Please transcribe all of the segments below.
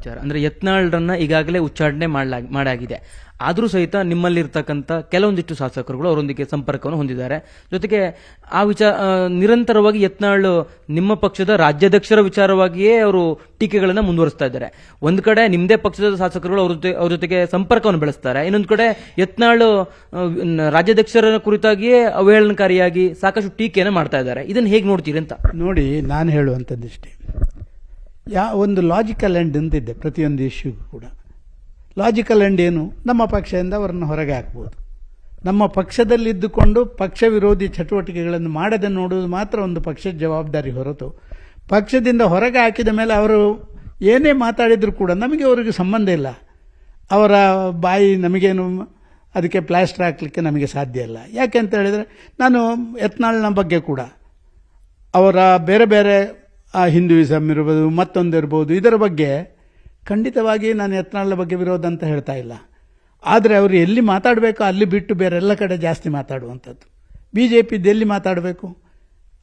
ವಿಚಾರ ಅಂದ್ರೆ ಯತ್ನಾಳ್ರನ್ನ ಈಗಾಗಲೇ ಉಚ್ಚಾಟನೆ ಮಾಡಾಗಿದೆ. ಆದರೂ ಸಹಿತ ನಿಮ್ಮಲ್ಲಿರ್ತಕ್ಕಂಥ ಕೆಲವೊಂದಿಷ್ಟು ಶಾಸಕರುಗಳು ಅವರೊಂದಿಗೆ ಸಂಪರ್ಕವನ್ನು ಹೊಂದಿದ್ದಾರೆ. ಜೊತೆಗೆ ಆ ನಿರಂತರವಾಗಿ ಯತ್ನಾಳ್ ನಿಮ್ಮ ಪಕ್ಷದ ರಾಜ್ಯಾಧ್ಯಕ್ಷರ ವಿಚಾರವಾಗಿಯೇ ಅವರು ಟೀಕೆಗಳನ್ನ ಮುಂದುವರಿಸ್ತಾ ಇದ್ದಾರೆ. ಒಂದು ಕಡೆ ನಿಮ್ಮದೇ ಪಕ್ಷದ ಶಾಸಕರುಗಳು ಅವ್ರ ಜೊತೆಗೆ ಸಂಪರ್ಕವನ್ನು ಬೆಳೆಸ್ತಾರೆ, ಇನ್ನೊಂದು ಕಡೆ ಯತ್ನಾಳ್ ರಾಜ್ಯಾಧ್ಯಕ್ಷರ ಕುರಿತಾಗಿಯೇ ಅವಹೇಳನಕಾರಿಯಾಗಿ ಸಾಕಷ್ಟು ಟೀಕೆಯನ್ನು ಮಾಡ್ತಾ ಇದ್ದಾರೆ. ಇದನ್ನು ಹೇಗೆ ನೋಡ್ತೀರಿ ಅಂತ ನೋಡಿ, ನಾನು ಹೇಳುವಂಥದ್ದಿಷ್ಟೇ, ಒಂದು ಲಾಜಿಕಲ್ ಎಂಡ್ ಅಂತಿದೆ ಪ್ರತಿಯೊಂದು ಇಶ್ಯೂಗೂ ಕೂಡ. ಲಾಜಿಕಲ್ ಎಂಡ್ ಏನು? ನಮ್ಮ ಪಕ್ಷದಿಂದ ಅವರನ್ನು ಹೊರಗೆ ಹಾಕ್ಬೋದು. ನಮ್ಮ ಪಕ್ಷದಲ್ಲಿದ್ದುಕೊಂಡು ಪಕ್ಷ ವಿರೋಧಿ ಚಟುವಟಿಕೆಗಳನ್ನು ಮಾಡದೆ ನೋಡುವುದು ಮಾತ್ರ ಒಂದು ಪಕ್ಷದ ಜವಾಬ್ದಾರಿ ಹೊರತು ಪಕ್ಷದಿಂದ ಹೊರಗೆ ಹಾಕಿದ ಮೇಲೆ ಅವರು ಏನೇ ಮಾತಾಡಿದರೂ ಕೂಡ ನಮಗೆ ಅವರಿಗೆ ಸಂಬಂಧ ಇಲ್ಲ. ಅವರ ಬಾಯಿ ನಮಗೇನು ಅದಕ್ಕೆ ಪ್ಲಾಸ್ಟರ್ ಹಾಕಲಿಕ್ಕೆ ನಮಗೆ ಸಾಧ್ಯ ಇಲ್ಲ. ಯಾಕೆ ಅಂತ ಹೇಳಿದರೆ, ನಾನು ಯತ್ನಾಳ್ನ ಬಗ್ಗೆ ಕೂಡ ಅವರ ಬೇರೆ ಬೇರೆ ಹಿಂದೂಯಿಸಮ್ ಇರ್ಬೋದು, ಮತ್ತೊಂದಿರ್ಬೋದು, ಇದರ ಬಗ್ಗೆ ಖಂಡಿತವಾಗಿ ನಾನು ಯತ್ನಾಳ್ನ ಬಗ್ಗೆ ವಿರೋಧ ಅಂತ ಹೇಳ್ತಾ ಇಲ್ಲ. ಆದರೆ ಅವರು ಎಲ್ಲಿ ಮಾತಾಡಬೇಕು ಅಲ್ಲಿ ಬಿಟ್ಟು ಬೇರೆಲ್ಲ ಕಡೆ ಜಾಸ್ತಿ ಮಾತಾಡುವಂಥದ್ದು. BJP ಎಲ್ಲಿ ಮಾತಾಡಬೇಕು?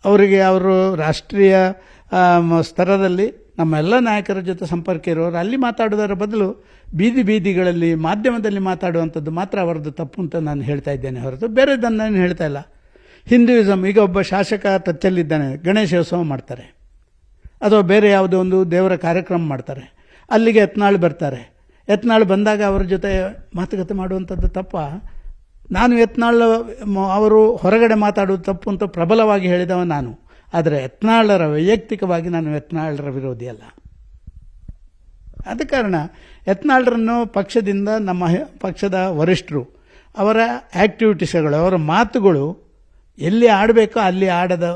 ಅವರಿಗೆ ಅವರು ರಾಷ್ಟ್ರೀಯ ಸ್ತರದಲ್ಲಿ ನಮ್ಮ ಎಲ್ಲ ನಾಯಕರ ಜೊತೆ ಸಂಪರ್ಕ ಇರೋರು ಅಲ್ಲಿ ಮಾತಾಡೋದರ ಬದಲು ಬೀದಿಗಳಲ್ಲಿ ಮಾಧ್ಯಮದಲ್ಲಿ ಮಾತಾಡುವಂಥದ್ದು ಮಾತ್ರ ಅವರದ್ದು ತಪ್ಪು ಅಂತ ನಾನು ಹೇಳ್ತಾ ಇದ್ದೇನೆ ಹೊರತು ಬೇರೆದನ್ನು ನಾನು ಹೇಳ್ತಾ ಇಲ್ಲ. ಹಿಂದೂಯಿಸಮ್, ಈಗ ಒಬ್ಬ ಶಾಸಕ ಟಚ್ಚಲ್ಲಿದ್ದಾನೆ, ಗಣೇಶೋತ್ಸವ ಮಾಡ್ತಾರೆ ಅಥವಾ ಬೇರೆ ಯಾವುದೋ ಒಂದು ದೇವರ ಕಾರ್ಯಕ್ರಮ ಮಾಡ್ತಾರೆ, ಅಲ್ಲಿಗೆ ಯತ್ನಾಳ್ ಬರ್ತಾರೆ. ಯತ್ನಾಳ್ ಬಂದಾಗ ಅವರ ಜೊತೆ ಮಾತುಕತೆ ಮಾಡುವಂಥದ್ದು ತಪ್ಪ? ನಾನು ಯತ್ನಾಳ್ ಅವರು ಹೊರಗಡೆ ಮಾತಾಡೋದು ತಪ್ಪು ಅಂತ ಪ್ರಬಲವಾಗಿ ಹೇಳಿದವ ನಾನು. ಆದರೆ ಯತ್ನಾಳರ ವೈಯಕ್ತಿಕವಾಗಿ ನಾನು ಯತ್ನಾಳರ ವಿರೋಧಿ ಅಲ್ಲ. ಆದ ಕಾರಣ ಯತ್ನಾಳ್ರನ್ನು ಪಕ್ಷದಿಂದ ನಮ್ಮ ಪಕ್ಷದ ವರಿಷ್ಠರು ಅವರ ಆಕ್ಟಿವಿಟೀಸ್ಗಳು, ಅವರ ಮಾತುಗಳು ಎಲ್ಲಿ ಆಡಬೇಕೋ ಅಲ್ಲಿ ಆಡದ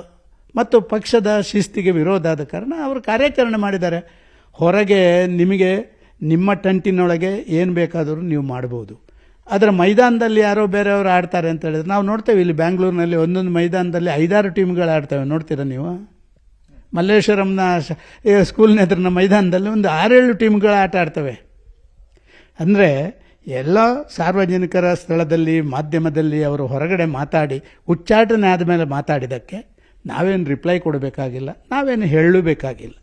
ಮತ್ತು ಪಕ್ಷದ ಶಿಸ್ತಿಗೆ ವಿರೋಧ ಆದ ಕಾರಣ ಅವರು ಕಾರ್ಯಾಚರಣೆ ಮಾಡಿದ್ದಾರೆ. ಹೊರಗೆ ನಿಮಗೆ ನಿಮ್ಮ ಟಂಟಿನೊಳಗೆ ಏನು ಬೇಕಾದರೂ ನೀವು ಮಾಡ್ಬೋದು. ಅದರ ಮೈದಾನದಲ್ಲಿ ಯಾರೋ ಬೇರೆಯವರು ಆಡ್ತಾರೆ ಅಂತ ಹೇಳಿದ್ರೆ ನಾವು ನೋಡ್ತೇವೆ. ಇಲ್ಲಿ ಬ್ಯಾಂಗ್ಳೂರಿನಲ್ಲಿ ಒಂದೊಂದು ಮೈದಾನದಲ್ಲಿ 5-6 ಟೀಮ್ಗಳು ಆಡ್ತೇವೆ, ನೋಡ್ತೀರಾ ನೀವು? ಮಲ್ಲೇಶ್ವರಂನ ಸ್ಕೂಲ್ನ ಎದುರಿನ ಮೈದಾನದಲ್ಲಿ ಒಂದು 6-7 ಟೀಮ್ಗಳು ಆಟ ಆಡ್ತವೆ. ಅಂದರೆ ಎಲ್ಲ ಸಾರ್ವಜನಿಕರ ಸ್ಥಳದಲ್ಲಿ ಮಾಧ್ಯಮದಲ್ಲಿ ಅವರು ಹೊರಗಡೆ ಮಾತಾಡಿ ಉಚ್ಚಾಟನೆ ಆದಮೇಲೆ ಮಾತಾಡಿದ್ದಕ್ಕೆ ನಾವೇನು ರಿಪ್ಲೈ ಕೊಡಬೇಕಾಗಿಲ್ಲ, ನಾವೇನು ಹೇಳಬೇಕಾಗಿಲ್ಲ.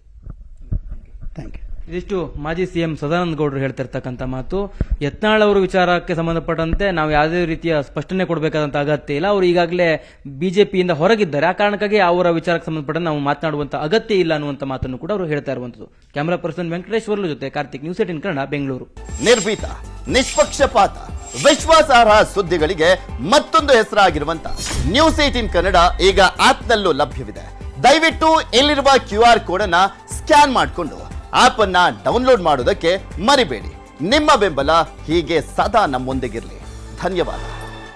Thank you. ಇದಿಷ್ಟು ಮಾಜಿ CM ಸದಾನಂದ ಗೌಡರು ಹೇಳ್ತಿರ್ತಕ್ಕಂಥ ಮಾತು. ಯತ್ನಾಳ್ ಅವರ ವಿಚಾರಕ್ಕೆ ಸಂಬಂಧಪಟ್ಟಂತೆ ನಾವು ಯಾವುದೇ ರೀತಿಯ ಸ್ಪಷ್ಟನೆ ಕೊಡಬೇಕಾದಂತ ಅಗತ್ಯ ಇಲ್ಲ. ಅವರು ಈಗಾಗಲೇ ಬಿಜೆಪಿಯಿಂದ ಹೊರಗಿದ್ದಾರೆ, ಆ ಕಾರಣಕ್ಕಾಗಿ ಅವರ ವಿಚಾರಕ್ಕೆ ಸಂಬಂಧಪಟ್ಟಂತೆ ನಾವು ಮಾತನಾಡುವಂತ ಅಗತ್ಯ ಇಲ್ಲ ಅನ್ನುವಂತ ಮಾತನ್ನು ಕೂಡ ಅವರು ಹೇಳ್ತಾ ಇರುವಂತದ್ದು. ಕ್ಯಾಮರಾ ಪರ್ಸನ್ ವೆಂಕಟೇಶ್ವರ್ಲು ಜೊತೆ ಕಾರ್ತಿಕ್, ನ್ಯೂಸ್ 18 ಕನ್ನಡ, ಬೆಂಗಳೂರು. ನಿರ್ಭೀತ, ನಿಷ್ಪಕ್ಷಪಾತ, ವಿಶ್ವಾಸಾರ್ಹ ಸುದ್ದಿಗಳಿಗೆ ಮತ್ತೊಂದು ಹೆಸರಾಗಿರುವಂತ ನ್ಯೂಸ್ 18 ಕನ್ನಡ ಈಗ ಆಪ್ನಲ್ಲೂ ಲಭ್ಯವಿದೆ. ದಯವಿಟ್ಟು ಇಲ್ಲಿರುವ QR ಕೋಡ್ ಅನ್ನ ಸ್ಕ್ಯಾನ್ ಮಾಡಿಕೊಂಡು ಆಪ್ ಅನ್ನ ಡೌನ್ಲೋಡ್ ಮಾಡೋದಕ್ಕೆ ಮರಿಬೇಡಿ. ನಿಮ್ಮ ಬೆಂಬಲ ಹೀಗೆ ಸದಾ ನಮ್ಮೊಂದಿಗಿರಲಿ. ಧನ್ಯವಾದ.